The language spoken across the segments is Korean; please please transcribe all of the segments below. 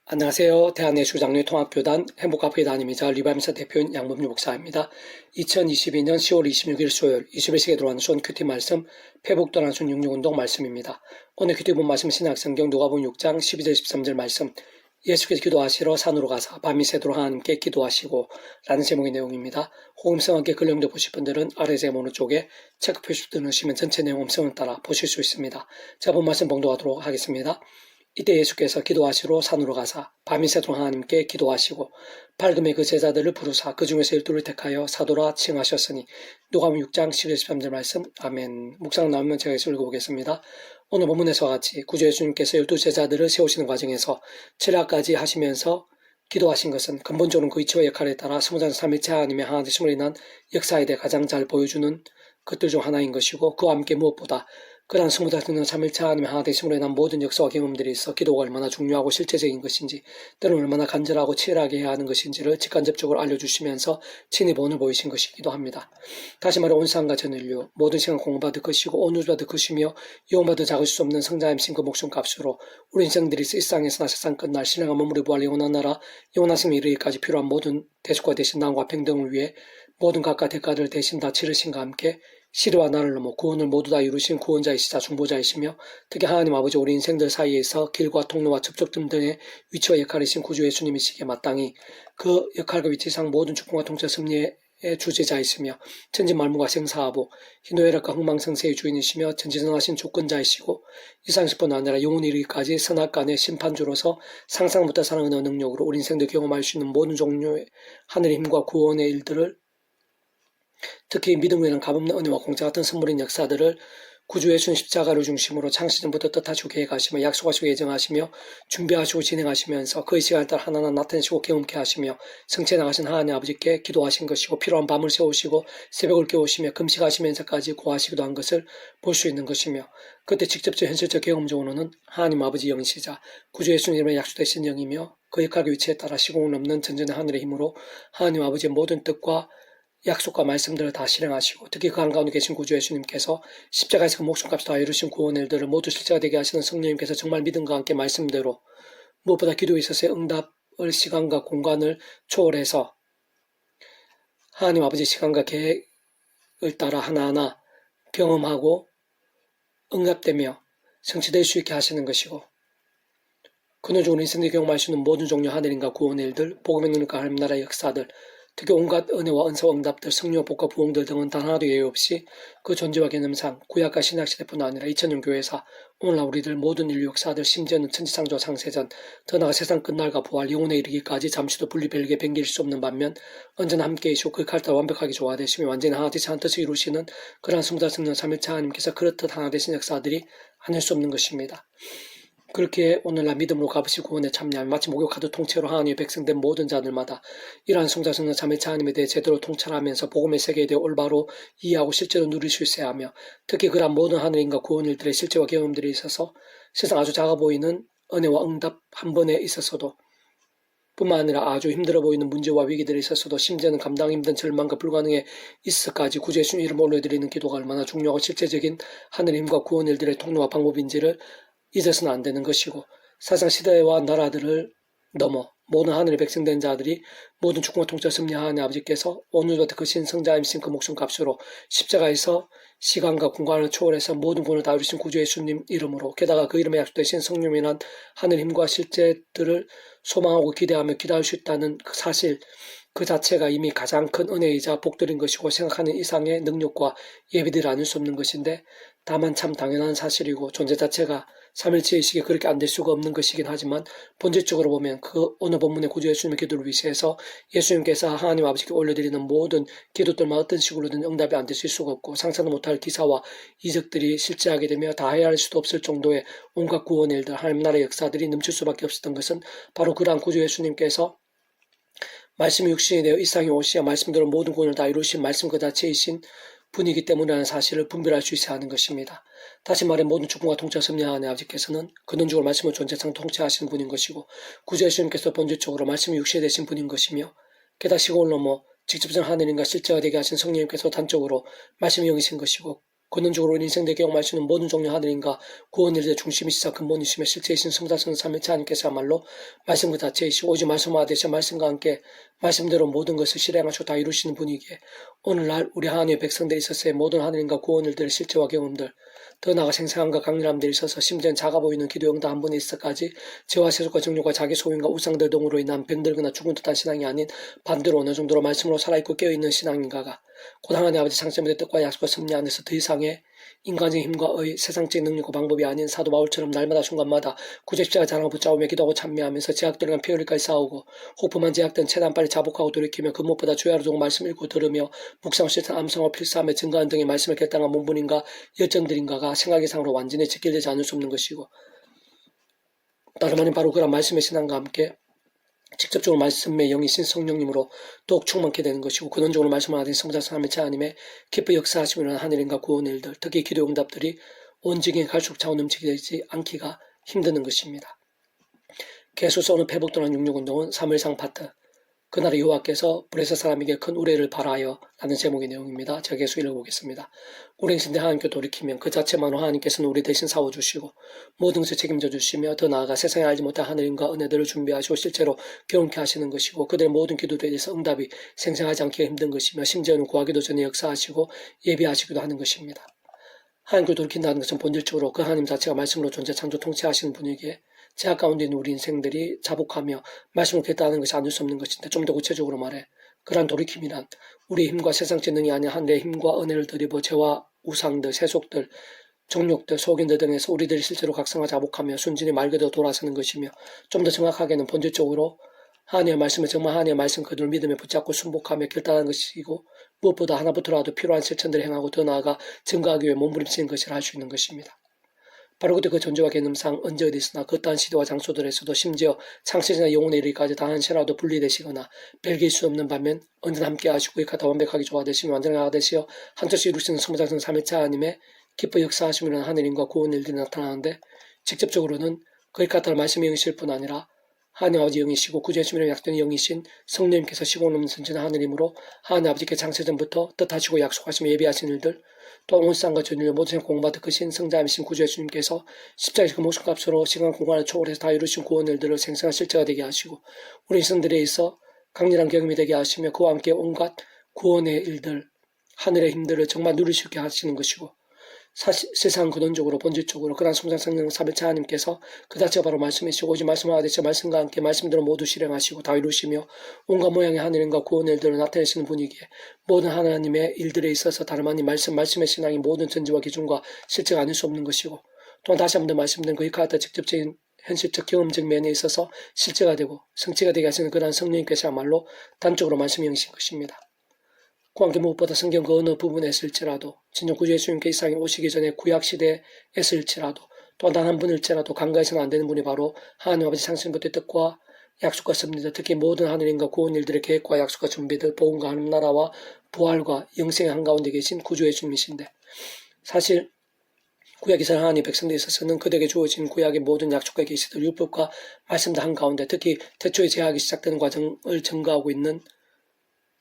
안녕하세요. 대한예수장로회 통합교단 행복카페 담임이자 리바임사 대표인 양범유 목사입니다. 2022년 10월 26일 수요일 21시기에 들어가는 수원 큐티 말씀 회복도난순 66운동 말씀입니다. 오늘 큐티 본 말씀 신약성경 누가복음 6장 12절 13절 말씀 예수께서 기도하시러 산으로 가사 밤이 새도록 하나님께 기도하시고 라는 제목의 내용입니다. 호음성 함께 글 영도 보실 분들은 아래 제목 오른쪽에 체크 표시 누르시면 전체 내용 음성을 따라 보실 수 있습니다. 자, 본 말씀 봉독하도록 하겠습니다. 이때 예수께서 기도하시러 산으로 가사 밤이 새도록 하나님께 기도하시고 밝음에 그 제자들을 부르사 그 중에서 12를 택하여 사도라 칭하셨으니 누가복음 6장 11, 13절 말씀. 아멘. 묵상 나오면 제가 읽어보겠습니다. 오늘 본문에서와 같이 구주 예수님께서 12 제자들을 세우시는 과정에서 철학까지 하시면서 기도하신 것은 근본적으로 그 이치와 역할에 따라 스무장 삼일체 하나님의 하나 되심으로 인한 역사에 대해 가장 잘 보여주는 것들 중 하나인 것이고, 그와 함께 무엇보다 그러한 스무다스는 삼일체 하나님의 하나 되심으로 인한 모든 역사와 경험들이 있어 기도가 얼마나 중요하고 실제적인 것인지, 때로는 얼마나 간절하고 치열하게 해야 하는 것인지를 직간접적으로 알려주시면서 친히 본을 보이신 것이기도 합니다. 다시 말해 온 세상과 전 인류 모든 시간 공급받을 것이고 온 우주받을 것이며 영원받을 작을 수 없는 성자임신 그 목숨값으로 우리 인생들이 이 세상에서나 세상 끝날 신령한 몸으로 부활 영원한 나라 영원한 생에 이르기까지 필요한 모든 대속과 대신 나음과 평등을 위해 모든 값과 대가를 대신 다 치르신과 함께 시대와 나를 넘어 구원을 모두 다 이루신 구원자이시자 중보자이시며, 특히 하나님 아버지 우리 인생들 사이에서 길과 통로와 접촉 등등의 위치와 역할이신 구주 예수님이시기에 마땅히 그 역할과 위치상 모든 축복과 통치 승리의 주제자이시며 천지만물과 생사하고 희노애락과 흥망성쇠의 주인이시며 전지전하신 주권자이시고 이상식뿐 아니라 영원히 이르기까지 선악간의 심판주로서 상상 못할 사랑의 능력으로 우리 인생들 경험할 수 있는 모든 종류의 하늘의 힘과 구원의 일들을, 특히 믿음으로 인한 값없는 은혜와 공짜 같은 선물인 역사들을 구주 예수님 십자가를 중심으로 창시전부터 뜻하시고 계획하시며 약속하시고 예정하시며 준비하시고 진행하시면서 그의 시간에 따라 하나하나 나타내시고 경험케 하시며 성취해 나가신 하나님 아버지께 기도하신 것이고, 필요한 밤을 세우시고 새벽을 깨우시며 금식하시면서까지 고하시기도 한 것을 볼 수 있는 것이며, 그때 직접적 현실적 경험적으로는 하나님 아버지 영이시자 구주 예수님의 약속되신 영이며 그 역할과 위치에 따라 시공을 넘는 전전의 하늘의 힘으로 하나님 아버지의 모든 뜻과 약속과 말씀들을 다 실행하시고, 특히 그 한가운데 계신 구주 예수님께서 십자가에서 그 목숨값을 다 이루신 구원의 일들을 모두 실제가 되게 하시는 성령님께서 정말 믿음과 함께 말씀대로 무엇보다 기도에 있어서의 응답을 시간과 공간을 초월해서 하나님 아버지 시간과 계획을 따라 하나하나 경험하고 응답되며 성취될 수 있게 하시는 것이고, 근원적으로 인생의 경험할 수 있는 모든 종류 하늘인과 구원의 일들, 복음의 능력과 하나님 나라의 역사들, 특히 온갖 은혜와 은사와 응답들, 승리와 복과 부흥들 등은 단 하나도 예외 없이 그 존재와 개념상 구약과 신약시대뿐 아니라 2000년 교회사, 오늘날 우리들 모든 인류 역사들, 심지어는 천지창조와 창세전, 더 나아가 세상 끝날과 부활, 영혼에 이르기까지 잠시도 분리 별개 변길 수 없는 반면 언제나 함께이시고 그 칼을 완벽하게 조화되시며 완전히 하나 되시 한 뜻을 이루시는 그러한 스무다 성령 삼일체 하나님께서 그렇듯 하나 되신 역사들이 아닐 수 없는 것입니다. 그렇게 오늘날 믿음으로 값없이 구원에 참여하며 마치 목욕하듯 통째로 하나님의 백성된 모든 자들마다 이러한 성자성령 삼일체 하나님에 대해 제대로 통찰하면서 복음의 세계에 대해 올바로 이해하고 실제로 누릴 수 있어야 하며, 특히 그러한 모든 하늘인과 구원 일들의 실제와 경험들이 있어서 세상 아주 작아 보이는 은혜와 응답 한 번에 있어서도 뿐만 아니라 아주 힘들어 보이는 문제와 위기들이 있었어도 심지어는 감당 힘든 절망과 불가능에 있어까지 구주 예수님 이름 올려드리는 기도가 얼마나 중요하고 실제적인 하늘의 힘과 구원 일들의 통로와 방법인지를 잊어서는 안 되는 것이고, 사상 시대와 나라들을 넘어 모든 하늘의 백성된 자들이 모든 축복과 통치와 승리하는 아버지께서 오늘부터 그 신성자임신 그 목숨값으로 십자가에서 시간과 공간을 초월해서 모든 구원을 다 이루신 구주 예수님 이름으로, 게다가 그 이름에 약속되신 성령에 난 하늘 힘과 실제들을 소망하고 기대하며 기도할 수 있다는 그 사실 그 자체가 이미 가장 큰 은혜이자 복들인 것이고, 생각하는 이상의 능력과 예비들이 아닐 수 없는 것인데, 다만 참 당연한 사실이고 존재 자체가 삼일체의식이 그렇게 안 될 수가 없는 것이긴 하지만, 본질적으로 보면 그 오늘 본문의 구주 예수님의 기도를 위시해서 예수님께서 하나님 아버지께 올려드리는 모든 기도들만 어떤 식으로든 응답이 안 되실 수가 없고, 상상도 못할 기사와 이적들이 실제하게 되며 다 헤아릴 수도 없을 정도의 온갖 구원의 일들, 하나님 나라의 역사들이 넘칠 수밖에 없었던 것은 바로 그러한 구주 예수님께서 말씀이 육신이 되어 이 세상에 오시어 말씀대로 모든 구원을 다 이루신 말씀 그 자체이신 분이기 때문이라는 사실을 분별할 수 있어야 하는 것입니다. 다시 말해 모든 축복과 통치와 섭리하는 아버지께서는 근원적으로 말씀을 존재상 통치하시는 분인 것이고, 구주 예수님께서 본질적으로 말씀이 육신이 되신 분인 것이며, 게다가 시공을 넘어 직접적 하늘인과 실제가 되게 하신 성령님께서 단적으로 말씀이 영이신 것이고, 근원적으로 우리 인생 내게 경험하시는 모든 종류 하늘인가 구원을 위해 중심이시자 근본이시며 실제이신 성자성 삼위체 하나님께서야말로 말씀 그 자체이시고 오직 말씀하듯이 말씀과 함께 말씀대로 모든 것을 실행하시고 다 이루시는 분이기에 오늘날 우리 하나님의 백성들이 있어서의 모든 하늘인가 구원을 들 실제와 경험들 더 나아가 생생함과 강렬함들이 있어서 심지어는 작아 보이는 기도 응답 한 번에 있어까지 죄와 세속과 정욕과 자기 소유인과 우상들 등으로 인한 병들거나 죽은 듯한 신앙이 아닌 반대로 어느 정도로 말씀으로 살아있고 깨어있는 신앙인가가 곧 하나님 아버지 창세물의 뜻과 약속과 섭리 안에서 더 이상의 인간적인 힘과 세상적인 능력과 방법이 아닌 사도 바울처럼 날마다 순간마다 구제십자가 자랑을 붙잡으며 기도하고 참여하면서 제약들과 피 흘릴까지 싸우고 호프만 제약된 최대한 빨리 자복하고 돌이키며 그 무엇보다 주야로 두고 말씀 읽고 들으며 묵상을 실천 암송을 필사하며 증거하는 등의 말씀을 결단한 문분인가 열정들인가가 생각 이상으로 완전히 지켜지지 않을 수 없는 것이고 다름 아닌 바로 그런 말씀의 신앙과 함께 직접적으로 말씀의 영이신 성령님으로 더욱 충만케 되는 것이고 근원적으로 말씀을 하신 성자 하나님의 하나님의 기뻐 역사하시며 하늘인가 구원의 일들 특히 기도 응답들이 온 지경에 갈수록 차원 넘치게 않기가 힘드는 것입니다. 계속해서 오늘 회복도난 육육운동은 3일상 파트 그날의 여호와께서 브레스 사람에게 큰 우레를 발하여 라는 제목의 내용입니다. 제가 계속 읽어보겠습니다. 우리 인생대 하나님께 돌이키면 그 자체만으로 하나님께서는 우리 대신 싸워주시고 모든 것을 책임져 주시며 더 나아가 세상에 알지 못한 하늘인과 은혜들을 준비하시고 실제로 경험케 하시는 것이고 그들의 모든 기도들에 대해서 응답이 생생하지 않기가 힘든 것이며 심지어는 구하기도 전에 역사하시고 예비하시기도 하는 것입니다. 하나님께 돌이킨다는 것은 본질적으로 그 하나님 자체가 말씀으로 존재 창조 통치하시는 분이기에 제약 가운데 있는 우리 인생들이 자복하며 말씀을 겠다는 것이 아닐 수 없는 것인데 좀 더 구체적으로 말해 그러한 돌이킴이란 우리의 힘과 세상적 능이 아닌 하늘의 힘과 은혜를 드리고 죄와 우상들, 세속들, 정욕들, 속인들 등에서 우리들이 실제로 각성하 자복하며 순진히 말 그대로 돌아서는 것이며 좀 더 정확하게는 본질적으로 하나님의 말씀을 정말 하나님의 말씀 그대로 믿음에 붙잡고 순복하며 결단하는 것이고 무엇보다 하나부터라도 필요한 실천들을 행하고 더 나아가 증거하기 위해 몸부림치는 것을 할 수 있는 것입니다. 바로 그때 그 존재와 개념상 언제 어디서나 그떠한 시대와 장소들에서도 심지어 창세전의 영혼의 이르기까지 단 한 채라도 분리되시거나 별개일 수 없는 반면 언제나 함께 하시고 이카다 완벽하게 조화되시며 완전하게 되시어 한쪽씩 이루시는 성자성 삼위체 하나님의 기뻐 역사하시면 하늘인과 구원의 일들이 나타나는데 직접적으로는 그의 카타를 말씀의 영이실 뿐 아니라 하나님 아버지 영이시고 구주의 약전의 영이신 성령님께서 시공 넘는 선진한 하늘이므로 하나님 아버지께 창세전부터 뜻하시고 약속하시며 예비하신 일들 또한 온 세상과 전인류 모든 생을 공부받은 그 신성자이신 구주의 주님께서 십자가에서 그 목숨값으로 시간 공간을 초월해서 다 이루신 구원의 일들을 생생한 실제가 되게 하시고 우리 인생들에 있어 강렬한 경험이 되게 하시며 그와 함께 온갖 구원의 일들 하늘의 힘들을 정말 누릴 수 있게 하시는 것이고 세상 근원적으로 본질적으로 그러한 성장성령 삼위체 하나님께서 그 자체가 바로 말씀이시고 오직 말씀하듯이 말씀과 함께 말씀대로 모두 실행하시고 다 이루시며 온갖 모양의 하늘인과 구원의 일들을 나타내시는 분이기에 모든 하나님의 일들에 있어서 다름 아닌 말씀의 신앙이 모든 전제와 기준과 실제가 아닐 수 없는 것이고 또한 다시 한 번 더 말씀드린 그의 카타 직접적인 현실적 경험적 면에 있어서 실제가 되고 성취가 되게 하시는 그러한 성령님께서야말로 단적으로 말씀이 영이신 것입니다. 그와 무엇보다 성경 그 어느 부분에 있을지라도 진정 구주 예수님께 이 세상에 오시기 전에 구약시대에 있을지라도 또 단 한 분일지라도 간과해서는 안 되는 분이 바로 하나님 아버지 창세부터의 뜻과 약속과 섭리들 특히 모든 하늘인과 구원 일들의 계획과 약속과 준비들 복음과 하나님 나라와 부활과 영생의 한가운데 계신 구주 예수님이신데 사실 구약 이스라엘 하나님의 백성들에 있어서는 그들에게 주어진 구약의 모든 약속과 계시들 율법과 말씀들 한가운데 특히 태초의 제약이 시작되는 과정을 증거하고 있는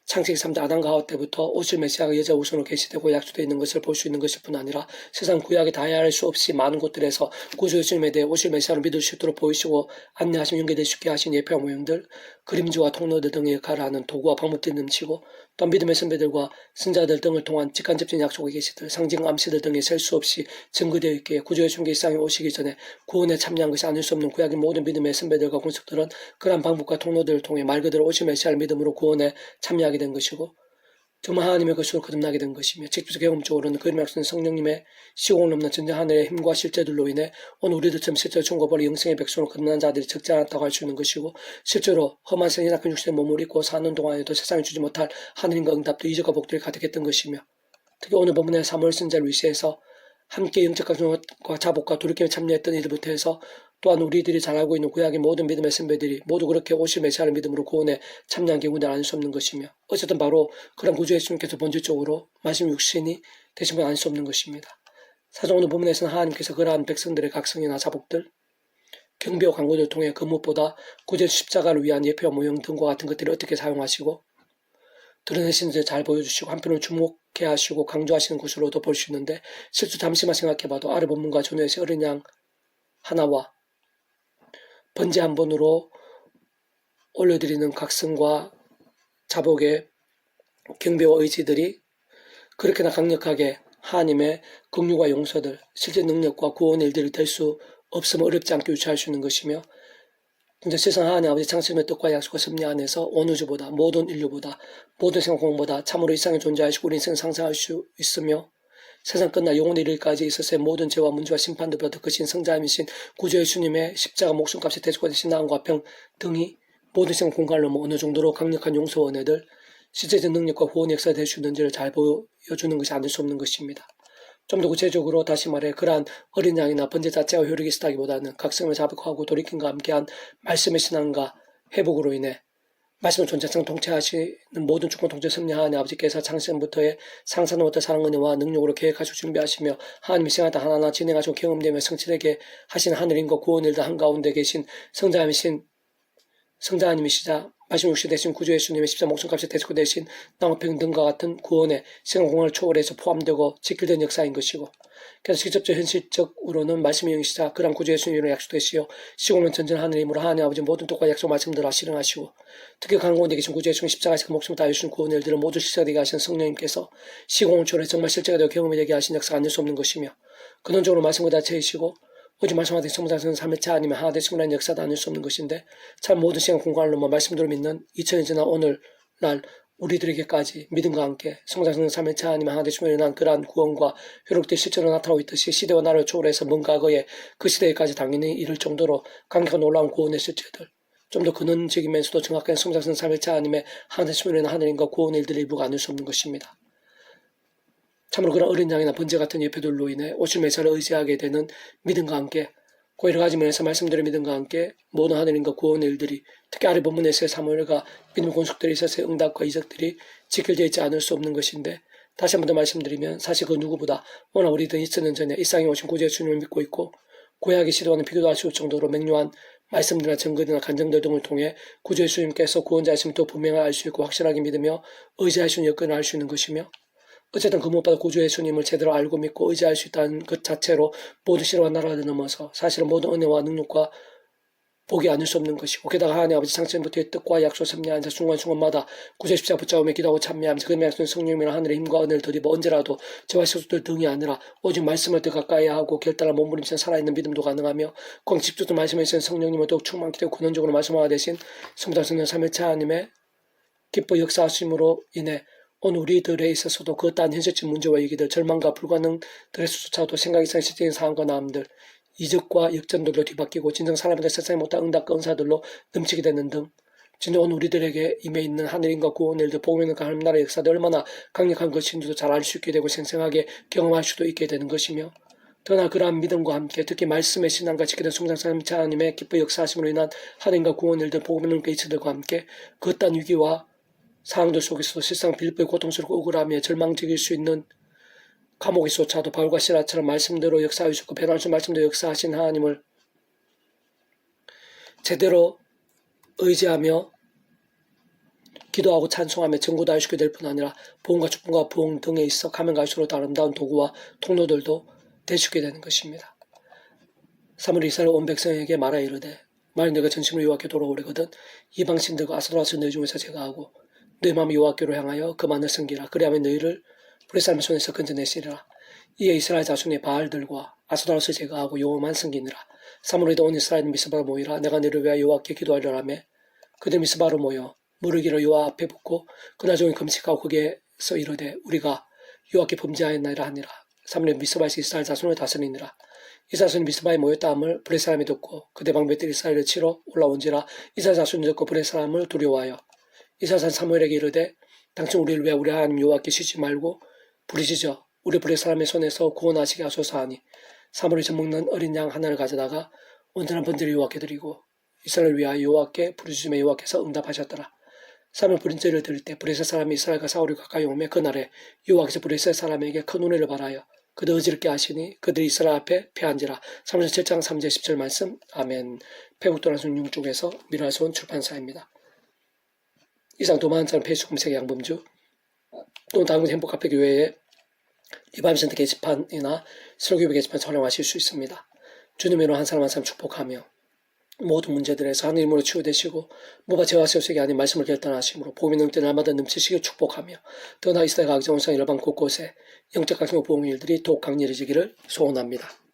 창세기 3대 아담과 하와 때부터 오실 메시아가 여자 우선으로 계시되고 약속되어 있는 것을 볼 수 있는 것일 뿐 아니라 세상 구약에 다해할 수 없이 많은 곳들에서 구주 예수님에 대해 오실 메시아를 믿을 수 있도록 보이시고 안내하시며 연결될 수 있게 하신 예표와 모형들, 그림자와 통로들 등의 역할을 하는 도구와 방법들이 넘치고 또한 믿음의 선배들과 선자들 등을 통한 직간접적인 약속의 계시들, 상징 암시들 등에 셀 수 없이 증거되어 있기에 구주 예수님께 이 세상에 오시기 전에 구원에 참여한 것이 아닐 수 없는 구약의 모든 믿음의 선배들과 군속들은 그러한 방법과 통로들을 통해 말 그대로 오실 메시아를 믿음으로 구원에 참여하게 된 것이고 정말 하나님의 것으로 거듭나게 된 것이며 직접 경험적으로는 그림 앞서는 성령님의 시공을 넘는 전쟁 하늘의 힘과 실제들로 인해 오늘 우리들처럼 실제로 천국벌이 영생의 백성으로 거듭난 자들이 적지 않았다고 할 수 있는 것이고 실제로 험한 생이 낙한 육신의 몸을 입고 사는 동안에도 세상에 주지 못할 하늘인과 응답도 이적과 복들이 가득했던 것이며 특히 오늘 본문의 사무엘 선지자를 위시해서 함께 영적 강성과 자복과 돌이킴에 참여했던 이들부터 해서 또한 우리들이 잘 알고 있는 구약의 모든 믿음의 선배들이 모두 그렇게 오실 메시아를 믿음으로 구원에 참여한 경우는 아닐 수 없는 것이며 어쨌든 바로 그런 구주 예수님께서 본질적으로 말씀 육신이 되신 건 아닐 수 없는 것입니다. 사실 오늘 본문에서는 하나님께서 그러한 백성들의 각성이나 자복들 경배와 광고들을 통해 그 무엇보다 구주 십자가를 위한 예표와 모형 등과 같은 것들을 어떻게 사용하시고 드러내시는지 잘 보여주시고 한편으로 강력해 하시고 강조하시는 것으로도 볼 수 있는데 실제 잠시만 생각해봐도 아래 본문과 전후에서 어린 양 하나와 번제 한 번으로 올려드리는 각성과 자복의 경배와 의지들이 그렇게나 강력하게 하나님의 긍휼과 용서들, 실제 능력과 구원의 일들이 될 수 없으면 어렵지 않게 유추할 수 있는 것이며 진짜 세상 하나님 아버지 창세의 뜻과 약속과 섭리 안에서 온 우주보다 모든 인류보다 모든 생공보다 참으로 이상에 존재하시고 우리 인생을 상상할 수 있으며 세상 끝나 영혼의 이르기까지 있어서의 모든 죄와 문제와 심판들보다 더 크신 성자이신 구주 예수님의 십자가 목숨값이 대속가 되신 나음과 평 등이 모든 생각 공간을 넘어 어느 정도로 강력한 용서와 은혜들 실제적 능력과 구원의 역사가 될 수 있는지를 잘 보여주는 것이 아닐 수 없는 것입니다. 좀 더 구체적으로 다시 말해 그러한 어린 양이나 번제 자체가 효력이 있다기보다는 각성을 자극하고 돌이킴과 함께한 말씀의 신앙과 회복으로 인해 말씀을 존재성 통치하시는 모든 주권 통치 섭리하나님 아버지께서 창세전부터의 상상로부터 사랑 은혜와 능력으로 계획하시고 준비하시며 하나님이 생활다 하나하나 진행하시고 경험되며 성취되게 하신 하늘인과 구원일다 한가운데 계신 성자님이시자 말씀 육시 되신 구주 예수님의 십자 목숨값이 대속가 되신 나무평 등과 같은 구원의 생활공간을 초월해서 포함되고 직결된 역사인 것이고 그래서 직접적 현실적으로는 말씀의 영이시자 그런 구주 예수님으로 약속되시어 시공은 전전 하늘의 힘으로 하나님 아버지 모든 뜻과 약속 말씀들을 실행하시고 특히 강구원에 계신 구주 예수님 십자가에서 그 목숨을 다해주신 구원의 일들을 모두 실체되게 하신 성령님께서 시공을 초월해 정말 실제가 되어 경험이 되게 하신 역사가 아닐 수 없는 것이며 근원적으로 말씀과 자체이시고 오직 말씀하듯이 성장성은 삼일차 아니면 하나 되시구나는 역사도 아닐 수 없는 것인데 참 모든 시간 공간을 넘어 말씀대로 믿는 2000년 지난 오늘날 우리들에게까지 믿음과 함께 성장성은 삼일차 아니면 하나 되시구나 일어난 그러한 구원과 효력된 실제로 나타나고 있듯이 시대와 나라를 초월해서 먼 과거에 그 시대에까지 당연히 이를 정도로 강력한 놀라운 구원의 실체들 좀 더 근원적이면서도 정확한 성장성은 삼일차 아니면 하나 되시구나 일어난 하늘인과 구원의 일들의 일부가 아닐 수 없는 것입니다. 참으로 그런 어린 양이나 번제 같은 예표들로 인해 오실 메시아를 의지하게 되는 믿음과 함께 그 여러 가지 면에서 말씀드린 믿음과 함께 모든 하늘인과 구원의 일들이 특히 아래 본문에서의 사무엘과 믿음 권속들이 있어서의 응답과 이적들이 지켜져 있지 않을 수 없는 것인데 다시 한 번 더 말씀드리면 사실 그 누구보다 워낙 우리들은 2000년 전에 이 땅에 오신 구주 예수님을 믿고 있고 구약의 시도와는 비교도 할 수 없을 정도로 맹료한 말씀들이나 증거들이나 간증들 등을 통해 구주 예수님께서 구원자이심을 더 분명히 알 수 있고 확실하게 믿으며 의지할 수 있는 여건을 알 수 있는 것이며 어쨌든 그 무엇보다 구주 예수님을 제대로 알고 믿고 의지할 수 있다는 것 자체로 모든 시로와 나라를 넘어서 사실은 모든 은혜와 능력과 복이 아닐 수 없는 것이고 게다가 하나님 아버지 창세전부터의 뜻과 약속 섭리하면서 순간순간마다 구주 십자가 붙잡으며 기도하고 참여하면서 그 약속은 성령이나 하늘의 힘과 은혜를 더입어 언제라도 죄와 식수들 등이 아니라 오직 말씀을 더 가까이 하고 결단한 몸부림치는 살아있는 믿음도 가능하며 꼭 집중도 말씀에 있는 성령님을 더욱 충만케 되고 근원적으로 말씀화가 되신 성자 성령 삼일차 하나님의 기뻐 역사하심으로 인해 오늘 우리들에 있어서도 그 어떠한 현실적 문제와 얘기들, 절망과 불가능들의 수조차도 생각 이상 실제적인 상황과 나음들, 이적과 역전들로 뒤바뀌고 진정 사람들 세상에 못한 응답과 은사들로 넘치게 되는 등 진짜 오늘 우리들에게 임해 있는 하늘인과 구원의 일들, 복음의 하나님 나라의 역사들 얼마나 강력한 것인지도 잘 알 수 있게 되고 생생하게 경험할 수도 있게 되는 것이며 더나 그러한 믿음과 함께 특히 말씀의 신앙과 지키는 성장사님 하나님의 기뻐 역사하심으로 인한 하늘인과 구원의 일들, 복음의 능력과 이치들과 함께 그 어떠한 위기와 상황들 속에서도 실상 빌보의 고통스럽고 억울하며 절망적일 수 있는 감옥에서조차도 바울과 시라처럼 말씀대로 역사하시고 변함없이 말씀대로 역사하신 하나님을 제대로 의지하며 기도하고 찬송하며 전구도 할 수 있게 될 뿐 아니라 보험과 축복과 부흥 등에 있어 가면 갈수록 더 아름다운 도구와 통로들도 될 수 있게 되는 것입니다. 사무엘 이스라엘 온 백성에게 말하 이르되 만일 너가 전심으로 여호와께 돌아오려거든 이방신들과 아스도라스 너희 중에서 제거하고 너희 마음이 여호와께로 향하여 그만을 섬기라. 그리하면 너희를 불의 사람의 손에서 건져내시리라. 이에 이스라엘 자손이 바알들과 아스도라스를 제거하고 여호와만 섬기니라. 사무엘도 온 이스라엘은 미스바로 모이라. 내가 너희를 위하여 여호와께 기도하리라 하며 그들 미스바로 모여 무르기로 여호와 앞에 붙고 그날 종일 금식하고 거기에서 이르되 우리가 여호와께 범죄하였나이다 하니라. 사무엘 미스바에서 이스라엘 자손을 다스리니라. 이 자손이 미스바에 모였다 함을 브렛 사람이 듣고 그대 방백들이 이스라엘을 치러 올라온지라. 이스라엘 자손이 듣고 브렛 사람을 두려워하여 이스라엘 사무엘에게 이르되 당신 우리를 위해 우리 하나님 여호와께 쉬지 말고 부르짖어 우리 브렛 사람의 손에서 구원하시게 하소서 하니 사무엘이 젖먹는 어린 양 하나를 가져다가 온전한 번제를 여호와께 드리고 이스라엘을 위하여 여호와께 부르짖으며 여호와께서 응답하셨더라. 사무엘 번제를 드릴 때 브렛 사람이 이스라엘과 사울이 가까이 오매 그날에 여호와께서 브렛 사람에게 큰 은혜를 바라여 그들 어지럽게 하시니 그들이 이스라엘 앞에 패한지라. 사무엘 7장 3절 10절 말씀. 아멘. 페북도란순 6쪽에서 미라손 출판사입니다. 이상 도마한자는 폐수금색 양범주 또는 다음은 행복카페교회의 리바임센터 게시판이나 설교회 게시판 촬영하실 수 있습니다. 주님의 이름 한 사람 한 사람 축복하며 모든 문제들에서 하나님 이름으로 치유되시고 모바 죄와 세우세기 아닌 말씀을 결단하심으로 복음이 넘때 날마다 넘치시길 축복하며 더 나아 이스라엘 각종 온상 열방 곳곳에 영적 각종 보응일들이 더욱 강렬해지기를 소원합니다.